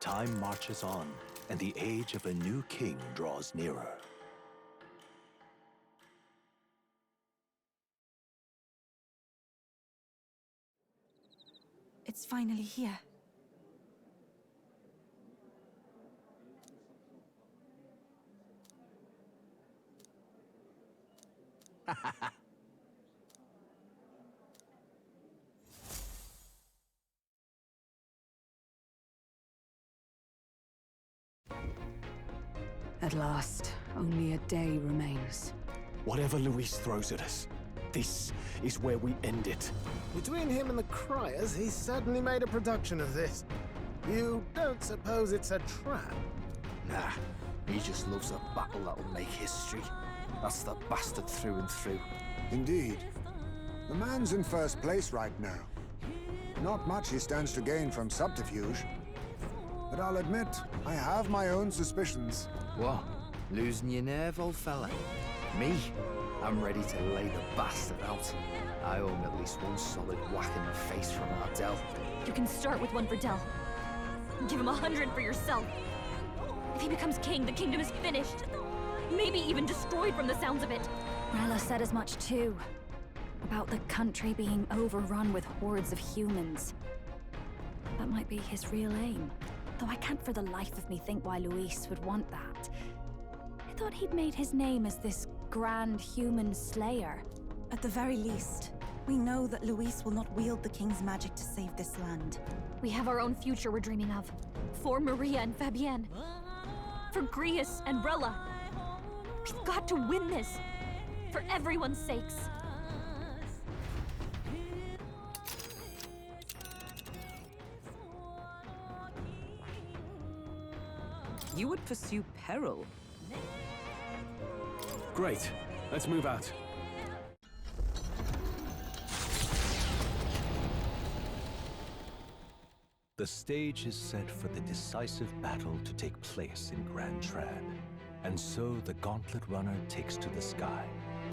Time marches on, and the age of a new king draws nearer. It's finally here. At last, only a day remains. Whatever Luis throws at us, this is where we end it. Between him and the Criers, he's certainly made a production of this. You don't suppose it's a trap? Nah, he just loves a battle that'll make history. That's the bastard through and through. Indeed. The man's in first place right now. Not much he stands to gain from subterfuge. But I'll admit, I have my own suspicions. What? Losing your nerve, old fella? Me? I'm ready to lay the bastard out. I owe him at least one solid whack in the face from Ardell. You can start with one for Dell. Give him 100 for yourself. If he becomes king, the kingdom is finished. Maybe even destroyed from the sounds of it. Rella said as much too. About the country being overrun with hordes of humans. That might be his real aim. Though I can't for the life of me think why Luis would want that. I thought he'd made his name as this grand human slayer. At the very least, we know that Luis will not wield the king's magic to save this land. We have our own future we're dreaming of. For Maria and Fabienne. For Grius and Rella. We've got to win this. For everyone's sakes. You would pursue peril? Great. Let's move out. The stage is set for the decisive battle to take place in Grand Trad. And so the Gauntlet Runner takes to the sky.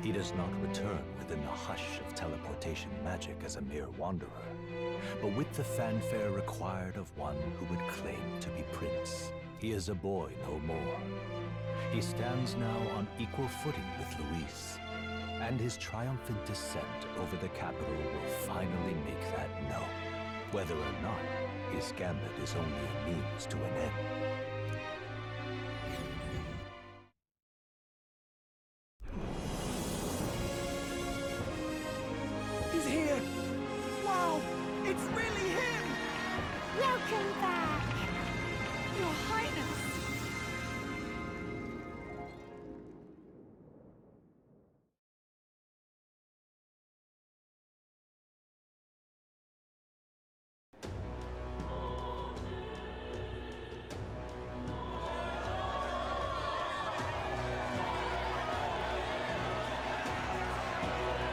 He does not return within the hush of teleportation magic as a mere wanderer, but with the fanfare required of one who would claim to be prince. He is a boy no more. He stands now on equal footing with Luis, and his triumphant descent over the capital will finally make that known, whether or not his gambit is only a means to an end. He's here! Wow! It's really him! Welcome back! Your Highness!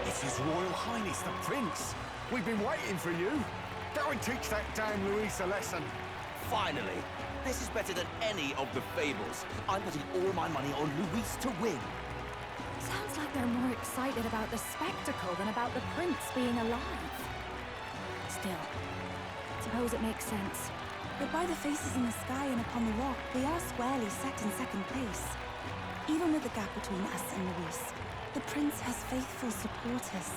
It's His Royal Highness the Prince! We've been waiting for you! Go and teach that damn Luis a lesson! Finally! This is better than any of the fables. I'm putting all my money on Luis to win. Sounds like they're more excited about the spectacle than about the prince being alive. Still, suppose it makes sense. But by the faces in the sky and upon the rock, we are squarely set in second place. Even with the gap between us and Luis, the prince has faithful supporters.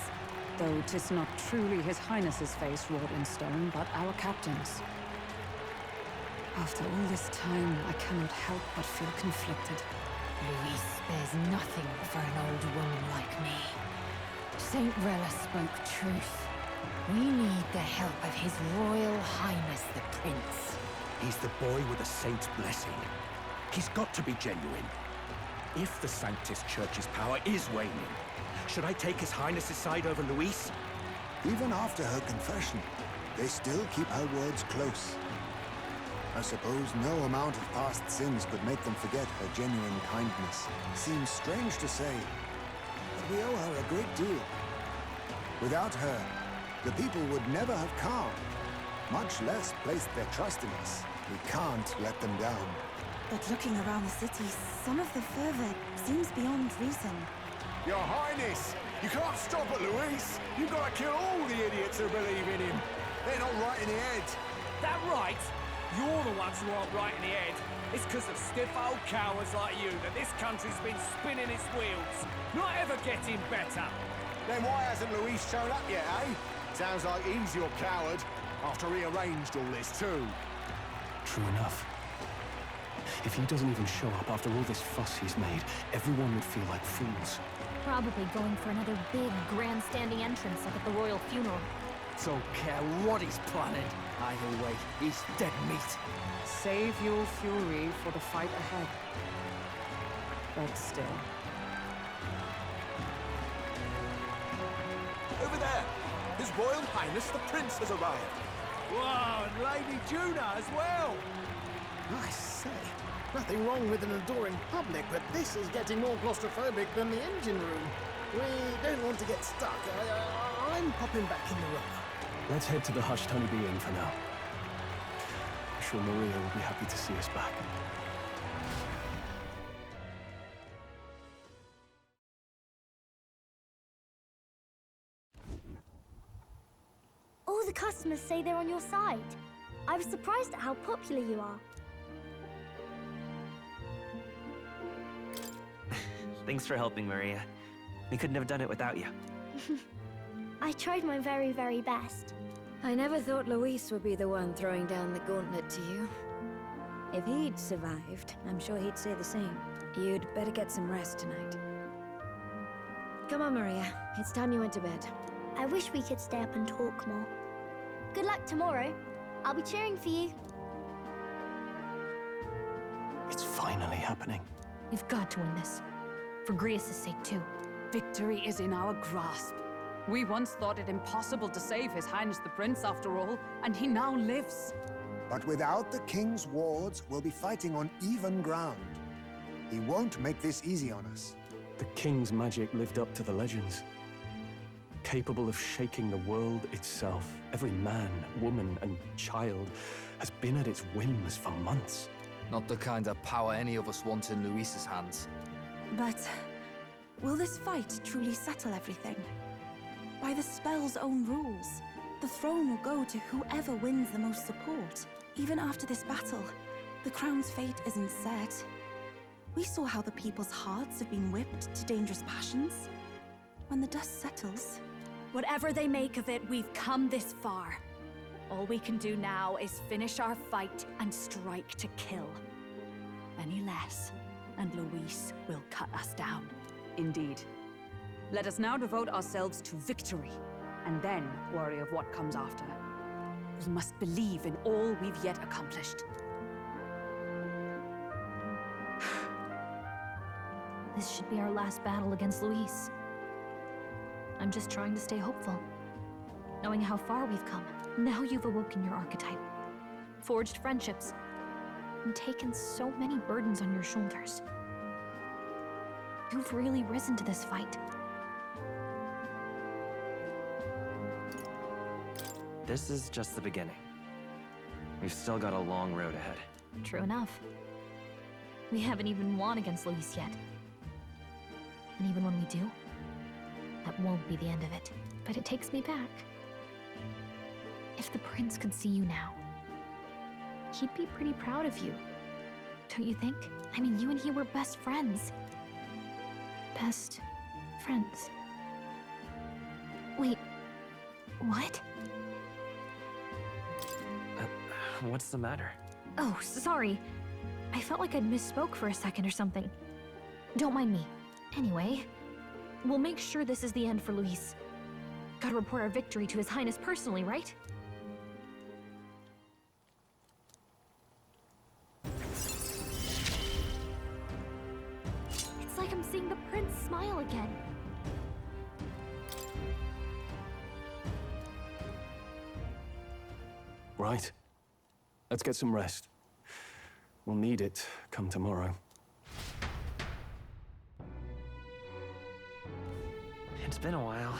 Though 'tis not truly His Highness's face wrought in stone, but our captain's. After all this time, I cannot help but feel conflicted. Luis spares nothing for an old woman like me. Saint Rella spoke truth. We need the help of His Royal Highness the Prince. He's the boy with a saint's blessing. He's got to be genuine. If the Sanctus Church's power is waning, should I take His Highness's side over Luis? Even after her confession, they still keep her words close. I suppose no amount of past sins could make them forget her genuine kindness. Seems strange to say, but we owe her a great deal. Without her, the people would never have come, much less placed their trust in us. We can't let them down. But looking around the city, some of the fervor seems beyond reason. Your Highness, you can't stop at Luis. You've got to kill all the idiots who believe in him. They're not right in the head. That right? you're the ones who aren't right in the head. It's because of stiff old cowards like you that this country's been spinning its wheels. Not ever getting better. Then why hasn't Luis shown up yet, eh? Sounds like he's your coward, after he arranged all this too. True enough. If he doesn't even show up after all this fuss he's made, everyone would feel like fools. Probably going for another big, grandstanding entrance like at the royal funeral. Don't care what he's planning. Either way, he's dead meat. Save your fury for the fight ahead. But still. Over there! His Royal Highness the Prince has arrived. Whoa, and Lady Juna as well! I say, nothing wrong with an adoring public, but this is getting more claustrophobic than the engine room. We don't want to get stuck. I'm popping back in the room. Let's head to the hushed honeybee inn for now. I'm sure Maria will be happy to see us back. All the customers say they're on your side. I was surprised at how popular you are. Thanks for helping, Maria. We couldn't have done it without you. I tried my very, very best. I never thought Luis would be the one throwing down the gauntlet to you. If he'd survived, I'm sure he'd say the same. You'd better get some rest tonight. Come on, Maria. It's time you went to bed. I wish we could stay up and talk more. Good luck tomorrow. I'll be cheering for you. It's finally happening. We've got to win this. For Grius' sake, too. Victory is in our grasp. We once thought it impossible to save His Highness the Prince, after all, and he now lives. But without the king's wards, we'll be fighting on even ground. He won't make this easy on us. The king's magic lived up to the legends. Capable of shaking the world itself. Every man, woman, and child has been at its whims for months. Not the kind of power any of us want in Luis's hands. But will this fight truly settle everything? By the spell's own rules, the throne will go to whoever wins the most support. Even after this battle, the crown's fate isn't set. We saw how the people's hearts have been whipped to dangerous passions. When the dust settles... Whatever they make of it, we've come this far. All we can do now is finish our fight and strike to kill. Any less, and Luis will cut us down. Indeed. Let us now devote ourselves to victory, and then worry of what comes after. We must believe in all we've yet accomplished. This should be our last battle against Luis. I'm just trying to stay hopeful. Knowing how far we've come. Now you've awoken your archetype. Forged friendships. And taken so many burdens on your shoulders. You've really risen to this fight. This is just the beginning. We've still got a long road ahead. True enough. We haven't even won against Luis yet. And even when we do, that won't be the end of it. But it takes me back. If the prince could see you now, he'd be pretty proud of you. Don't you think? I mean, you and he were best friends. Best friends. Wait, what? What's the matter? Oh, sorry. I felt like I'd misspoke for a second or something. Don't mind me. Anyway, we'll make sure this is the end for Luis. Gotta report our victory to His Highness personally, right? It's like I'm seeing the prince smile again. Right. Let's get some rest. We'll need it come tomorrow. It's been a while.